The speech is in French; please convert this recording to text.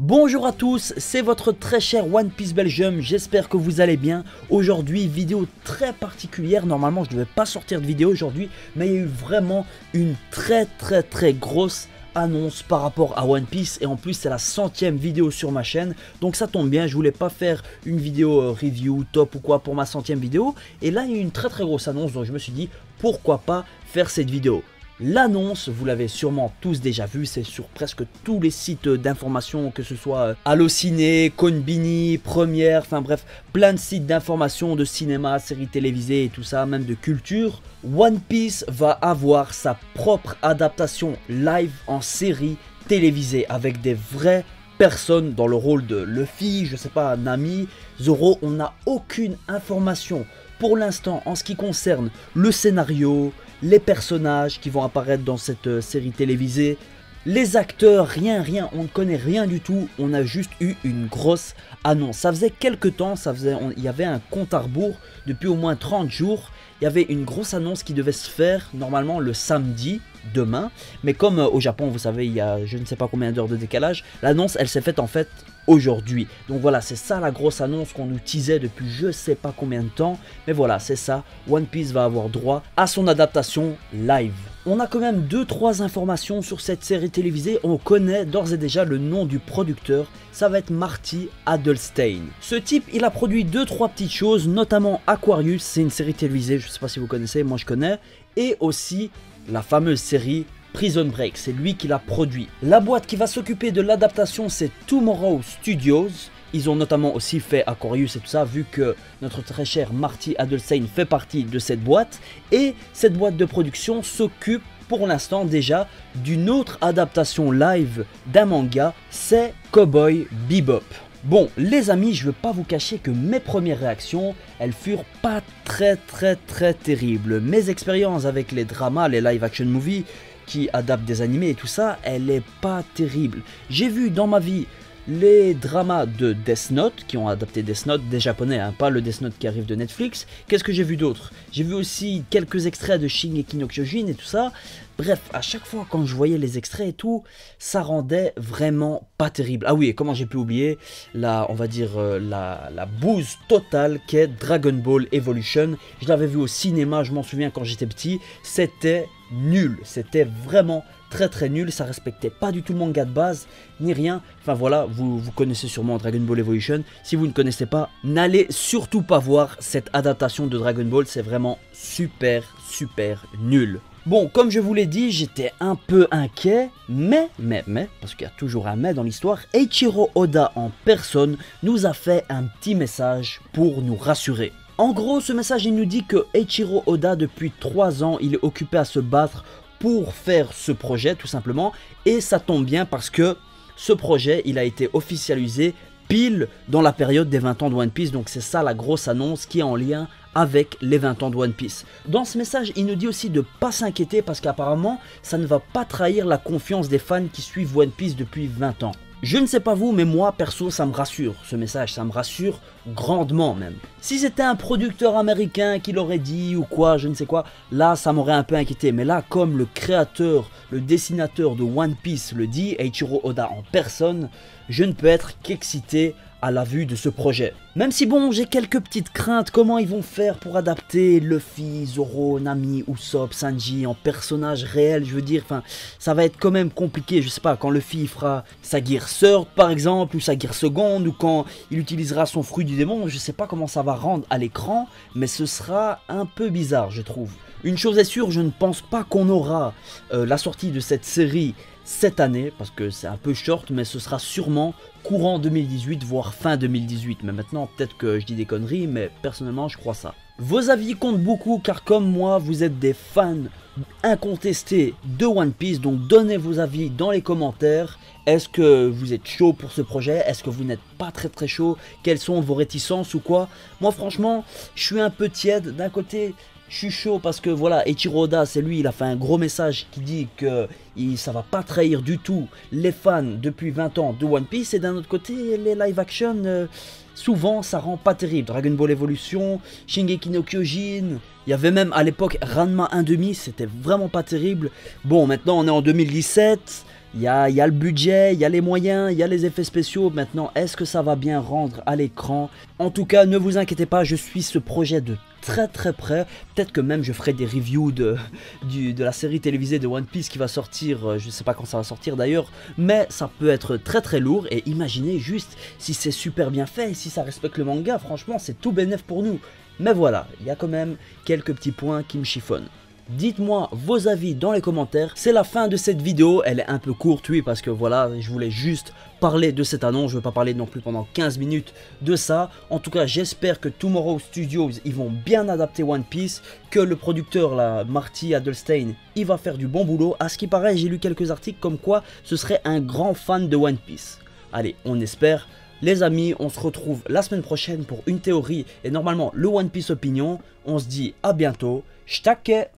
Bonjour à tous, c'est votre très cher One Piece Belgium, j'espère que vous allez bien. Aujourd'hui, vidéo très particulière, normalement je ne devais pas sortir de vidéo aujourd'hui, mais il y a eu vraiment une très grosse annonce par rapport à One Piece et en plus c'est la 100e vidéo sur ma chaîne, donc ça tombe bien, je voulais pas faire une vidéo review top ou quoi pour ma 100e vidéo, et là il y a eu une très grosse annonce, donc je me suis dit pourquoi pas faire cette vidéo. L'annonce, vous l'avez sûrement tous déjà vu, c'est sur presque tous les sites d'information, que ce soit Allociné, Konbini, Première, enfin bref, plein de sites d'information, de cinéma, séries télévisées et tout ça, même de culture. One Piece va avoir sa propre adaptation live en série télévisée avec des vraies personnes dans le rôle de Luffy, je sais pas, Nami, Zoro. On n'a aucune information pour l'instant en ce qui concerne le scénario, les personnages qui vont apparaître dans cette série télévisée, les acteurs, rien, on ne connaît rien du tout, on a juste eu une grosse annonce. Ça faisait quelques temps, il y avait un compte à rebours depuis au moins 30 jours, il y avait une grosse annonce qui devait se faire normalement le samedi, demain, mais comme au Japon, vous savez, il y a je ne sais pas combien d'heures de décalage, l'annonce elle s'est faite en fait aujourd'hui. Donc voilà, c'est ça la grosse annonce qu'on nous teasait depuis je sais pas combien de temps, mais voilà, c'est ça, One Piece va avoir droit à son adaptation live. On a quand même 2-3 informations sur cette série télévisée, on connaît d'ores et déjà le nom du producteur, ça va être Marty Adelstein. Ce type, il a produit 2-3 petites choses, notamment Aquarius, c'est une série télévisée, je sais pas si vous connaissez, moi je connais, et aussi la fameuse série Prison Break, c'est lui qui l'a produit. La boîte qui va s'occuper de l'adaptation, c'est Tomorrow Studios. Ils ont notamment aussi fait Aquarius et tout ça, vu que notre très cher Marty Adelstein fait partie de cette boîte. Et cette boîte de production s'occupe pour l'instant déjà d'une autre adaptation live d'un manga, c'est Cowboy Bebop. Bon les amis, je ne veux pas vous cacher que mes premières réactions, elles furent pas très terribles. Mes expériences avec les dramas, les live action movies qui adaptent des animés et tout ça, elle est pas terrible. J'ai vu dans ma vie les dramas de Death Note, qui ont adapté Death Note, des japonais, hein, pas le Death Note qui arrive de Netflix. Qu'est-ce que j'ai vu d'autre? J'ai vu aussi quelques extraits de Shingeki no Kyojin et tout ça. Bref, à chaque fois quand je voyais les extraits et tout, ça rendait vraiment pas terrible. Ah oui, et comment j'ai pu oublier on va dire la bouse totale qu'est Dragon Ball Evolution. Je l'avais vu au cinéma, je m'en souviens quand j'étais petit, c'était nul, c'était vraiment très nul, ça respectait pas du tout le manga de base, ni rien. Enfin voilà, vous connaissez sûrement Dragon Ball Evolution, si vous ne connaissez pas, n'allez surtout pas voir cette adaptation de Dragon Ball, c'est vraiment super nul. Bon, comme je vous l'ai dit, j'étais un peu inquiet, mais, parce qu'il y a toujours un mais dans l'histoire, Eiichiro Oda en personne nous a fait un petit message pour nous rassurer. En gros, ce message, il nous dit que Eiichiro Oda, depuis 3 ans, il est occupé à se battre pour faire ce projet, tout simplement, et ça tombe bien parce que ce projet, il a été officialisé pile dans la période des 20 ans de One Piece, donc c'est ça la grosse annonce qui est en lien avec les 20 ans de One Piece. Dans ce message, il nous dit aussi de ne pas s'inquiéter parce qu'apparemment, ça ne va pas trahir la confiance des fans qui suivent One Piece depuis 20 ans. Je ne sais pas vous, mais moi, perso, ça me rassure, ce message, ça me rassure grandement même. Si c'était un producteur américain qui l'aurait dit ou quoi, je ne sais quoi, là, ça m'aurait un peu inquiété. Mais là, comme le créateur, le dessinateur de One Piece le dit, Eiichiro Oda en personne, je ne peux être qu'excité à la vue de ce projet. Même si bon, j'ai quelques petites craintes, comment ils vont faire pour adapter Luffy, Zoro, Nami, Usopp, Sanji en personnages réels, je veux dire, enfin, ça va être quand même compliqué, je sais pas, quand Luffy fera sa Gear Third par exemple, ou sa Gear Second, ou quand il utilisera son fruit du démon, je sais pas comment ça va rendre à l'écran, mais ce sera un peu bizarre, je trouve. Une chose est sûre, je ne pense pas qu'on aura la sortie de cette série cette année, parce que c'est un peu short, mais ce sera sûrement courant 2018, voire fin 2018. Mais maintenant, peut-être que je dis des conneries, mais personnellement, je crois ça. Vos avis comptent beaucoup, car comme moi, vous êtes des fans incontestés de One Piece, donc donnez vos avis dans les commentaires. Est-ce que vous êtes chaud pour ce projet? Est-ce que vous n'êtes pas très chaud? Quelles sont vos réticences ou quoi? Moi, franchement, je suis un peu tiède. D'un côté, je suis chaud parce que voilà, Eiichiro Oda, c'est lui, il a fait un gros message qui dit que ça va pas trahir du tout les fans depuis 20 ans de One Piece. Et d'un autre côté, les live action, souvent ça rend pas terrible. Dragon Ball Evolution, Shingeki no Kyojin, il y avait même à l'époque Ranma 1/2, c'était vraiment pas terrible. Bon, maintenant on est en 2017, il y a le budget, il y a les moyens, il y a les effets spéciaux. Maintenant, est-ce que ça va bien rendre à l'écran? En tout cas, ne vous inquiétez pas, je suis ce projet de très près. Peut-être que même je ferai des reviews de la série télévisée de One Piece qui va sortir, je sais pas quand ça va sortir d'ailleurs, mais ça peut être très lourd. Et imaginez juste si c'est super bien fait, si ça respecte le manga, franchement c'est tout bénef pour nous. Mais voilà, il y a quand même quelques petits points qui me chiffonnent. Dites-moi vos avis dans les commentaires. C'est la fin de cette vidéo, elle est un peu courte, oui, parce que voilà, je voulais juste parler de cette annonce, je ne veux pas parler non plus pendant 15 minutes de ça. En tout cas, j'espère que Tomorrow Studios, ils vont bien adapter One Piece, que le producteur, là, Marty Adelstein, il va faire du bon boulot. À ce qui paraît, j'ai lu quelques articles comme quoi ce serait un grand fan de One Piece. Allez, on espère. Les amis, on se retrouve la semaine prochaine pour une théorie et normalement le One Piece Opinion. On se dit à bientôt. Stake!